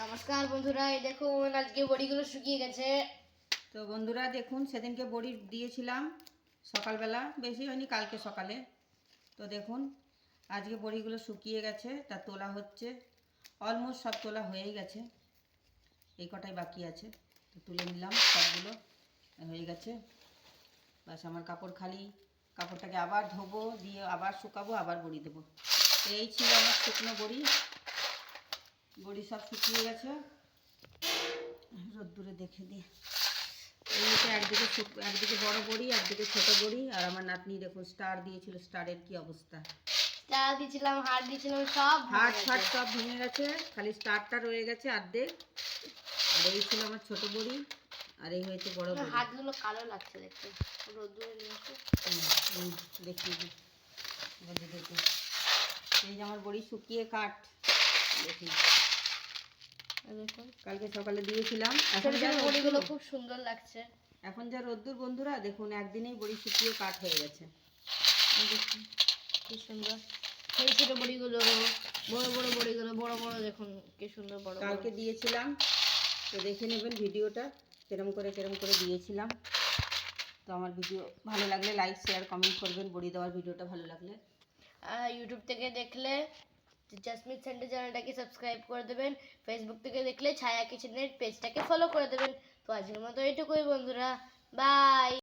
নমস্কার বন্ধুরা, এই দেখুন আজকে বড়িগুলো শুকিয়ে গেছে। তো বন্ধুরা দেখুন, সেদিনকে বড়ি দিয়েছিলাম সকালবেলা, বেশি হয়নি, কালকে সকালে। তো দেখুন আজকে বড়িগুলো শুকিয়ে গেছে, তা তোলা হচ্ছে। অলমোস্ট সব তোলা হয়েই গেছে, এই কটাই বাকি আছে। তো তুলে নিলাম, সবগুলো হয়ে গেছে। বাস আমার কাপড় খালি, কাপড়টাকে আবার ধোবো, দিয়ে আবার শুকাবো, আবার বড়ি দেবো। তো এই ছিল আমার শুকনো বড়ি। বড়ি সব শুকিয়ে গেছে, রোদ্দুরে দেখে দিই। এইটা একদিকে বড় বড়ি, একদিকে ছোট বড়ি। আর আমার নাতনি দেখুন স্টার দিয়েছিল, স্টারের কি অবস্থা। স্টার দিয়েছিলাম, হার্ট দিয়েছিলাম, সব হাট ফাট সব ভেঙে গেছে, খালি স্টারটা রয়ে গেছে অর্ধেক। আর এই ছিল আমার ছোট বড়ি, আর এই হয়েছে বড় বড়ি। হাতগুলো কালো লাগছে দেখতে, রোদ্দুরে নিয়ে এসে দেখিয়ে দিই, দেখি। এই যে আমার বড়ি শুকিয়ে কাঠ, দেখি দেখুন কালকে সকালে দিয়েছিলাম। ছোট ছোট বড়িগুলো খুব সুন্দর লাগছে। এখন যা রোদ্দুর বন্ধুরা, দেখুন একদিনেই বড়ি শুকিয়ে কাঠ হয়ে গেছে। দেখুন কি সুন্দর সেই ছোট বড়িগুলো, বড় বড় বড়িগুলো, বড় বড় দেখুন কি সুন্দর বড়। কালকে দিয়েছিলাম, তো দেখে নেবেন ভিডিওটা কেরম করে দিয়েছিলাম। তো আমার ভিডিও ভালো লাগলে লাইক শেয়ার কমেন্ট করবেন, বড়ি দেওয়ার ভিডিওটা ভালো লাগলে। ইউটিউব থেকে দেখলে জাসমিন সেন্টার চ্যানেলটাকে সাবস্ক্রাইব করে দেবেন, ফেসবুক থেকে দেখলে ছায়া কিচেনের পেজটাকে ফলো করে দেবেন। তো আজকের মতো এইটুকুই বন্ধুরা, বাই।